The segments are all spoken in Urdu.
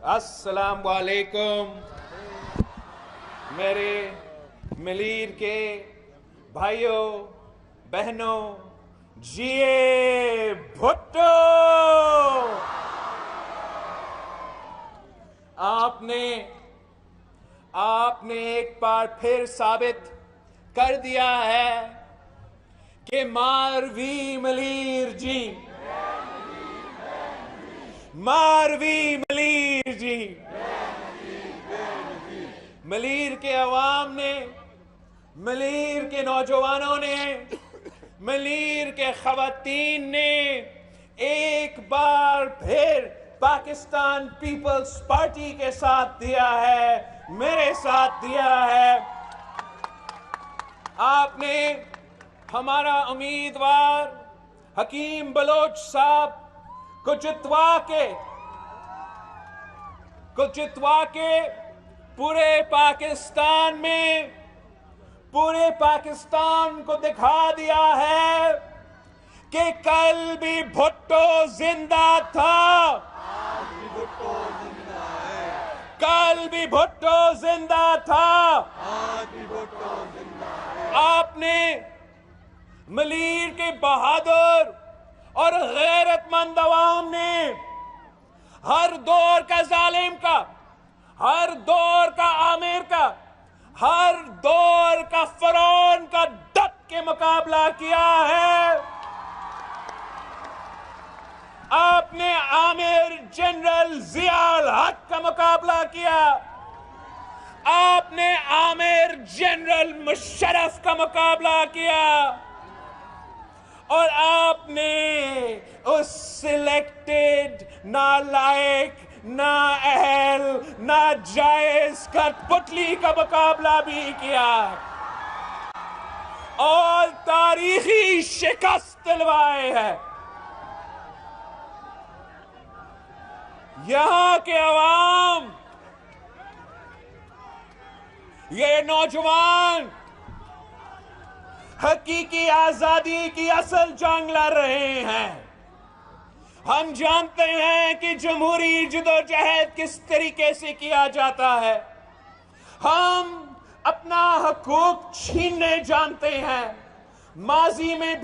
السلام علیکم میرے ملیر کے بھائیوں بہنوں، جیے بھٹو، آپ نے ایک بار پھر ثابت کر دیا ہے کہ ماروی ملیر جی، ماروی ملیر جی، ملیر کے عوام نے، ملیر کے نوجوانوں نے، ملیر کے خواتین نے ایک بار پھر پاکستان پیپلز پارٹی کے ساتھ دیا ہے، میرے ساتھ دیا ہے۔ آپ نے ہمارا امیدوار حکیم بلوچ صاحب کو جتوا کے پورے پاکستان میں، پورے پاکستان کو دکھا دیا ہے کہ کل بھی بھٹو زندہ تھا، کل بھی بھٹو زندہ تھا۔ آپ نے ملیر کے بہادر اور غیرت مند عوام نے ہر دور کا ظالم کا، ہر دور کا عامر کا، ہر دور کا فرعون کا ڈٹ کے مقابلہ کیا ہے۔ آپ نے عامر جنرل ضیاء الحق کا مقابلہ کیا، آپ نے عامر جنرل مشرف کا مقابلہ کیا، اور آپ نے اس سلیکٹڈ، نالائق، نااہل، ناجائز کٹپتلی کا مقابلہ بھی کیا، اور تاریخی شکست دلوائے ہے۔ یہاں کے عوام، یہ نوجوان حقیقی آزادی کی اصل جنگ لڑ رہے ہیں۔ ہم جانتے ہیں کہ جمہوری جدوجہد کس طریقے سے کیا جاتا ہے، ہم اپنا حقوق چھیننے جانتے ہیں۔ ماضی میں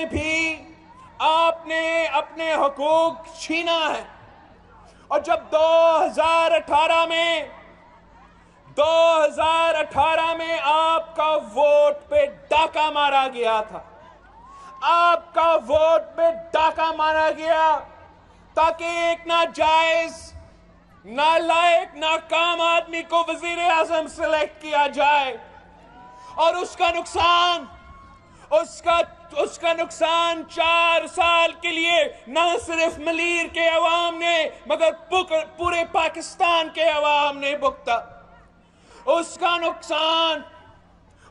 بھی آپ نے اپنے حقوق چھینا ہے، اور جب 2018 میں آپ کا ووٹ پہ ڈاکہ مارا گیا تھا، آپ کا ووٹ پہ ڈاکہ مارا گیا تاکہ ایک ناجائز، نالائق، ناکام آدمی کو وزیر اعظم سلیکٹ کیا جائے، اور اس کا نقصان 4 سال کے لیے نہ صرف ملیر کے عوام نے مگر پورے پاکستان کے عوام نے بھگتا۔ اس کا نقصان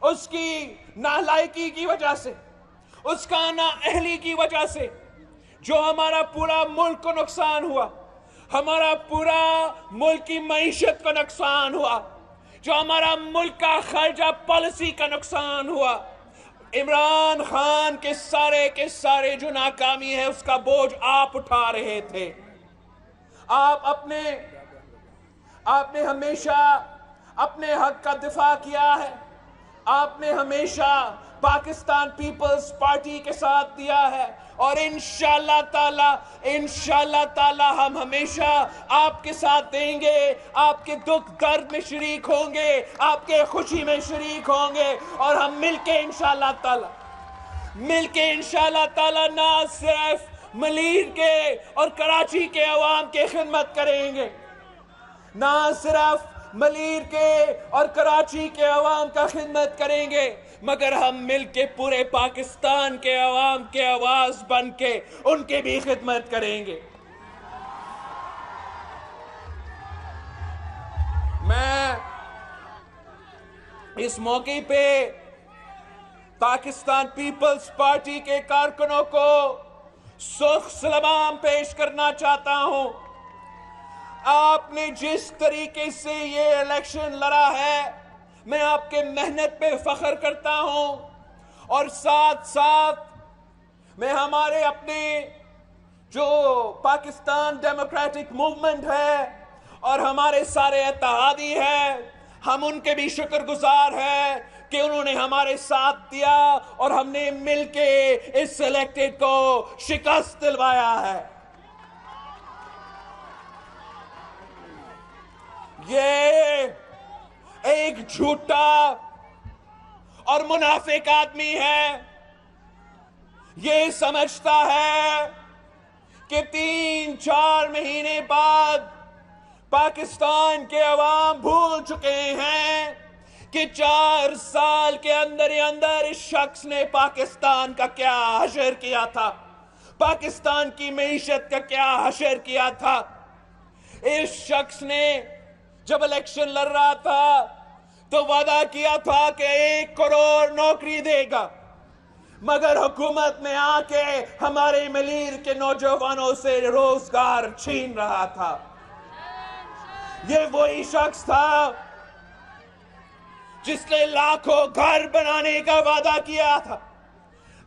اس کی نالائقی کی وجہ سے، اس کا نااہلی کی وجہ سے، جو ہمارا پورا ملک کو نقصان ہوا، ہمارا پورا ملک کی معیشت کو نقصان ہوا، جو ہمارا ملک کا خارجہ پالیسی کا نقصان ہوا۔ عمران خان کے سارے جو ناکامی ہے اس کا بوجھ آپ اٹھا رہے تھے۔ آپ نے ہمیشہ اپنے حق کا دفاع کیا ہے، آپ نے ہمیشہ پاکستان پیپلز پارٹی کے ساتھ دیا ہے، اور انشاءاللہ تعالی ہم ہمیشہ آپ کے ساتھ دیں گے، آپ کے دکھ درد میں شریک ہوں گے، آپ کے خوشی میں شریک ہوں گے، اور ہم مل کے انشاءاللہ تعالی نہ صرف ملیر کے اور کراچی کے عوام کی خدمت کریں گے، نہ صرف ملیر کے اور کراچی کے عوام کا خدمت کریں گے، مگر ہم مل کے پورے پاکستان کے عوام کے آواز بن کے ان کی بھی خدمت کریں گے۔ میں اس موقع پہ پاکستان پیپلز پارٹی کے کارکنوں کو سخت سلام پیش کرنا چاہتا ہوں۔ آپ نے جس طریقے سے یہ الیکشن لڑا ہے، میں آپ کے محنت پہ فخر کرتا ہوں، اور ساتھ میں ہمارے اپنے جو پاکستان ڈیموکریٹک موومنٹ ہے اور ہمارے سارے اتحادی ہیں، ہم ان کے بھی شکر گزار ہیں کہ انہوں نے ہمارے ساتھ دیا اور ہم نے مل کے اس سلیکٹڈ کو شکست دلوایا ہے۔ یہ ایک جھوٹا اور منافق آدمی ہے، یہ سمجھتا ہے کہ 3-4 مہینے بعد پاکستان کے عوام بھول چکے ہیں کہ 4 سال کے اندر ہی اندر اس شخص نے پاکستان کا کیا حشر کیا تھا، پاکستان کی معیشت کا کیا حشر کیا تھا۔ اس شخص نے جب الیکشن لڑ رہا تھا تو وعدہ کیا تھا کہ 1 کروڑ نوکری دے گا، مگر حکومت میں آ کے ہمارے ملیر کے نوجوانوں سے روزگار چھین رہا تھا۔ یہ وہی شخص تھا جس نے لاکھوں گھر بنانے کا وعدہ کیا تھا،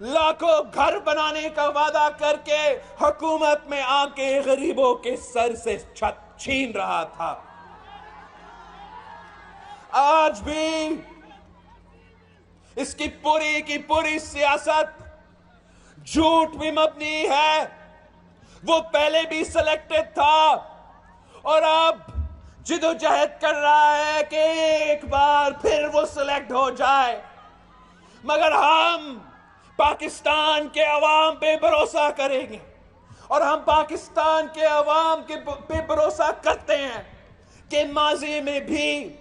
لاکھوں گھر بنانے کا وعدہ کر کے حکومت میں آ کے غریبوں کے سر سے چھت چھین رہا تھا۔ آج بھی اس کی پوری سیاست جھوٹ بھی مبنی ہے۔ وہ پہلے بھی سلیکٹڈ تھا اور اب جدوجہد کر رہا ہے کہ ایک بار پھر وہ سلیکٹ ہو جائے، مگر ہم پاکستان کے عوام پہ بھروسہ کریں گے اور ہم پاکستان کے عوام پہ بھروسہ کرتے ہیں کہ ماضی میں بھی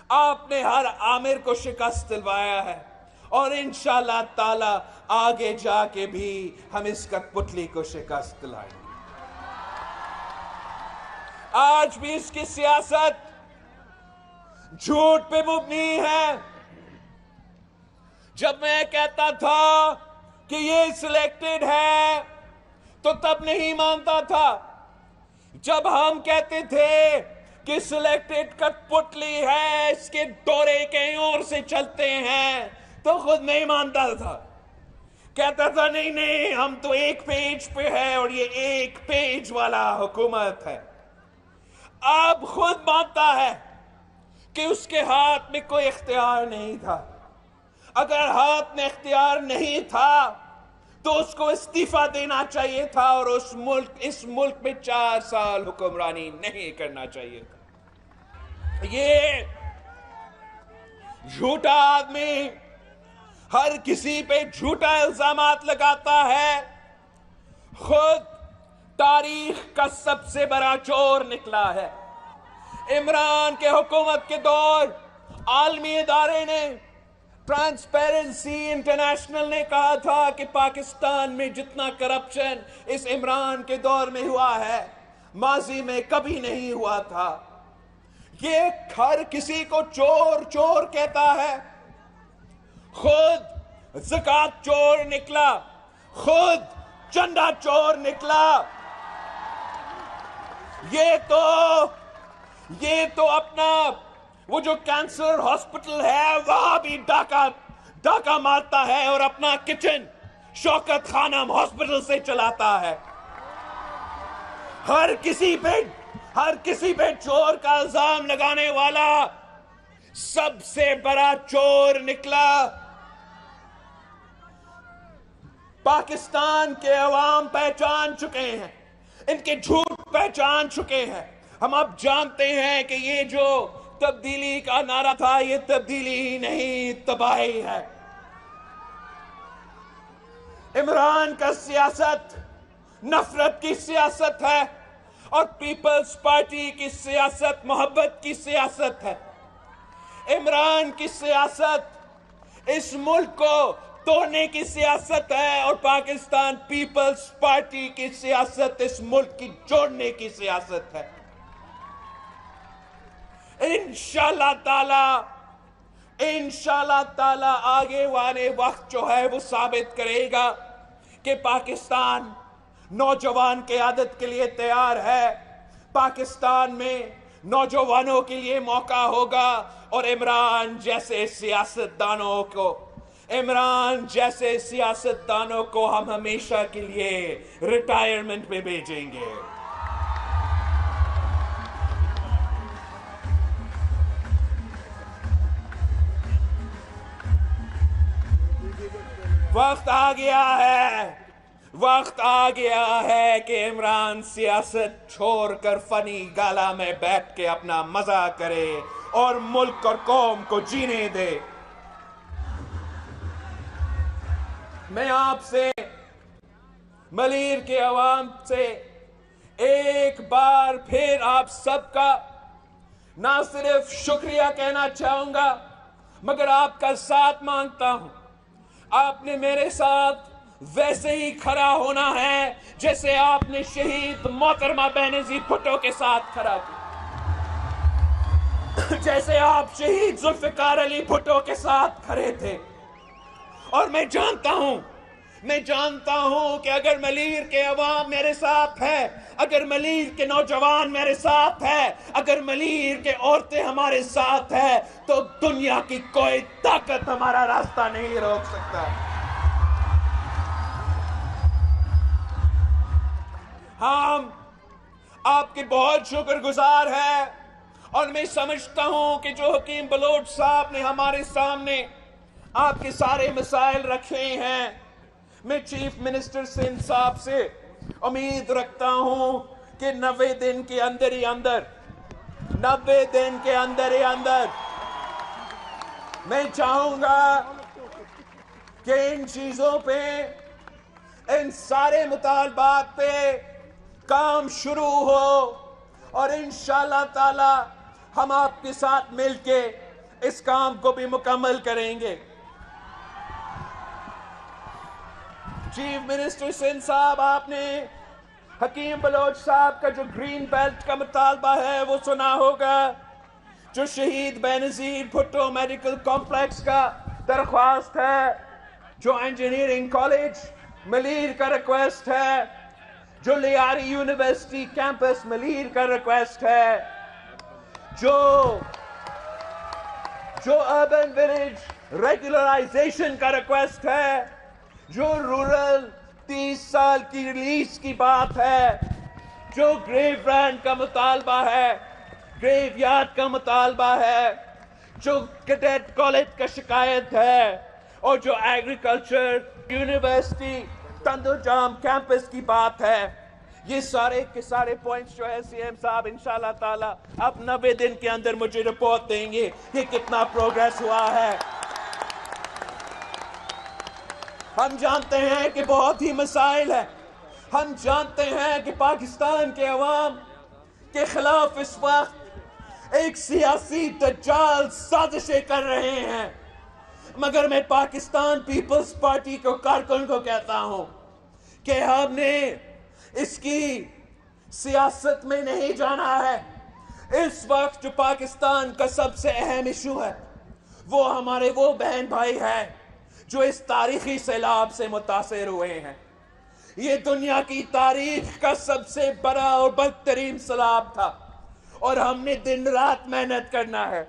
آپ نے ہر آمر کو شکست دلوایا ہے اور انشاءاللہ تعالی آگے جا کے بھی ہم اس کٹ پتلی کو شکست دلائیں گے۔ آج بھی اس کی سیاست جھوٹ پہ مبنی ہے۔ جب میں کہتا تھا کہ یہ سلیکٹڈ ہے تو تب نہیں مانتا تھا، جب ہم کہتے تھے کہ سلیکٹڈ کٹ پتلی ہے، اس کے دورے کہیں اور سے چلتے ہیں، تو خود نہیں مانتا تھا، کہتا تھا نہیں ہم تو 1 پیج پہ ہے اور یہ 1 پیج والا حکومت ہے۔ اب خود مانتا ہے کہ اس کے ہاتھ میں کوئی اختیار نہیں تھا۔ اگر ہاتھ میں اختیار نہیں تھا تو اس کو استعفیٰ دینا چاہیے تھا اور اس ملک میں 4 سال حکمرانی نہیں کرنا چاہیے تھا۔ یہ جھوٹا آدمی ہر کسی پہ جھوٹا الزامات لگاتا ہے، خود تاریخ کا سب سے بڑا چور نکلا ہے۔ عمران کے حکومت کے دور عالمی ادارے نے، ٹرانسپیرنسی انٹرنیشنل نے کہا تھا کہ پاکستان میں جتنا کرپشن اس عمران کے دور میں ہوا ہے ماضی میں کبھی نہیں ہوا تھا۔ یہ ہر کسی کو چور چور کہتا ہے، خود زکوٰۃ چور نکلا، خود چندہ چور نکلا۔ یہ تو اپنا وہ جو کینسر ہاسپٹل ہے وہاں بھی ڈاکہ مارتا ہے اور اپنا کچن شوکت خانم ہاسپٹل سے چلاتا ہے۔ ہر کسی پہ چور کا الزام لگانے والا سب سے بڑا چور نکلا۔ پاکستان کے عوام پہچان چکے ہیں، ان کے جھوٹ پہچان چکے ہیں۔ ہم اب جانتے ہیں کہ یہ جو تبدیلی کا نعرہ تھا یہ تبدیلی ہی نہیں، تباہی ہے۔ عمران کا سیاست نفرت کی سیاست ہے اور پیپلز پارٹی کی سیاست محبت کی سیاست ہے۔ عمران کی سیاست اس ملک کو توڑنے کی سیاست ہے اور پاکستان پیپلز پارٹی کی سیاست اس ملک کی جوڑنے کی سیاست ہے۔ انشاءاللہ تعالی آگے والے وقت جو ہے وہ ثابت کرے گا کہ پاکستان نوجوان قیادت کے لیے تیار ہے، پاکستان میں نوجوانوں کے لیے موقع ہوگا اور عمران جیسے سیاستدانوں کو عمران جیسے سیاستدانوں کو ہم ہمیشہ کے لیے ریٹائرمنٹ پہ بھیجیں گے۔ وقت آ گیا ہے کہ عمران سیاست چھوڑ کر فنی گالا میں بیٹھ کے اپنا مزہ کرے اور ملک اور قوم کو جینے دے۔ میں آپ سے، ملیر کے عوام سے ایک بار پھر آپ سب کا نہ صرف شکریہ کہنا چاہوں گا مگر آپ کا ساتھ مانگتا ہوں۔ آپ نے میرے ساتھ ویسے ہی کھڑا ہونا ہے جیسے آپ نے شہید محترمہ بینظیر بھٹو کے ساتھ کھڑا کیا، جیسے آپ شہید ذوالفقار علی بھٹو کے ساتھ کھڑے تھے۔ اور میں جانتا ہوں کہ اگر ملیر کے عوام میرے ساتھ ہے، اگر ملیر کے نوجوان میرے ساتھ ہے، اگر ملیر کے عورتیں ہمارے ساتھ ہے تو دنیا کی کوئی طاقت ہمارا راستہ نہیں روک سکتا۔ ہم آپ کے بہت شکر گزار ہیں اور میں سمجھتا ہوں کہ جو حکیم بلوچ صاحب نے ہمارے سامنے آپ کے سارے مسائل رکھے ہیں، میں چیف منسٹر سندھ صاحب سے امید رکھتا ہوں کہ 90 دن کے اندر میں چاہوں گا کہ ان چیزوں پہ، ان سارے مطالبات پہ کام شروع ہو اور انشاءاللہ تعالی ہم آپ کے ساتھ مل کے اس کام کو بھی مکمل کریں گے۔ چیف منسٹر سندھ صاحب، آپ نے حکیم بلوچ صاحب کا جو گرین بیلٹ کا مطالبہ ہے وہ سنا ہوگا، جو شہید بینظیر بھٹو میڈیکل کمپلیکس کا درخواست ہے، جو انجینئرنگ کالج ملیر کا ریکویسٹ ہے، جو لیاری یونیورسٹی کیمپس ملیر کا ریکویسٹ ہے، جو اربن ولیج ریگولرائزیشن کا ریکویسٹ ہے، جو رورل 30 سال کی ریلیز کی بات ہے، جو گریو رینٹ کا مطالبہ ہے، گریو یارڈ کا مطالبہ ہے، جو کیڈٹ کالج کا شکایت ہے، اور جو ایگریکلچر یونیورسٹی تندر جام کیمپس کی بات ہے، یہ سارے کے سارے پوائنٹس جو ہے سی ایم صاحب انشاءاللہ تعالی اب 90 دن کے اندر مجھے رپورٹ دیں گے کہ کتنا پروگریس ہوا ہے۔ ہم جانتے ہیں کہ بہت ہی مسائل ہیں، ہم جانتے ہیں کہ پاکستان کے عوام کے خلاف اس وقت ایک سیاسی دجال سازشیں کر رہے ہیں، مگر میں پاکستان پیپلز پارٹی کو کارکن کو کہتا ہوں کہ ہم نے اس کی سیاست میں نہیں جانا ہے۔ اس وقت جو پاکستان کا سب سے اہم ایشو ہے وہ ہمارے وہ بہن بھائی ہیں جو اس تاریخی سیلاب سے متاثر ہوئے ہیں۔ یہ دنیا کی تاریخ کا سب سے بڑا اور بدترین سیلاب تھا اور ہم نے دن رات محنت کرنا ہے۔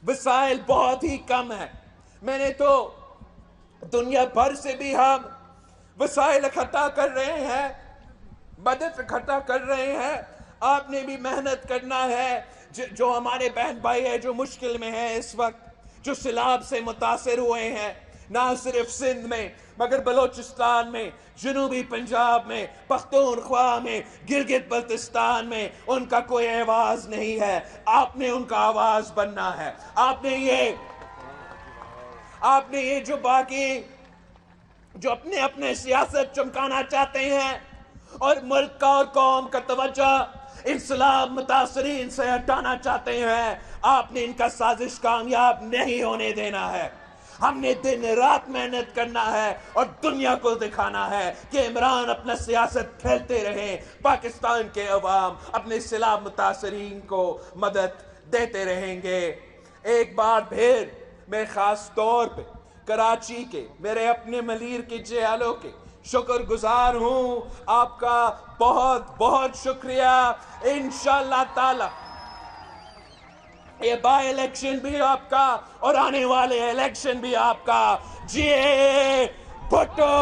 وسائل بہت ہی کم ہیں، میں نے تو دنیا بھر سے بھی ہم وسائل اکٹھا کر رہے ہیں، مدد اکٹھا کر رہے ہیں۔ آپ نے بھی محنت کرنا ہے، جو ہمارے بہن بھائی ہیں جو مشکل میں ہیں اس وقت، جو سیلاب سے متاثر ہوئے ہیں، نہ صرف سندھ میں مگر بلوچستان میں، جنوبی پنجاب میں، پختونخوا میں، گلگت بلتستان میں ان کا کوئی آواز نہیں ہے۔ آپ نے ان کا آواز بننا ہے۔ آپ نے یہ جو باقی جو اپنے سیاست چمکانا چاہتے ہیں اور ملک کا اور قوم کا توجہ ان سیلاب متاثرین سے ہٹانا چاہتے ہیں، آپ نے ان کا سازش کامیاب نہیں ہونے دینا ہے۔ ہم نے دن رات محنت کرنا ہے اور دنیا کو دکھانا ہے کہ عمران اپنا سیاست کھیلتے رہیں، پاکستان کے عوام اپنے سیلاب متاثرین کو مدد دیتے رہیں گے۔ ایک بار پھر میں خاص طور پہ کراچی کے میرے اپنے ملیر کے جیالوں کے شکر گزار ہوں۔ آپ کا بہت بہت شکریہ۔ انشاءاللہ تعالی یہ بائی الیکشن بھی آپ کا اور آنے والے الیکشن بھی آپ کا. جی بھٹو.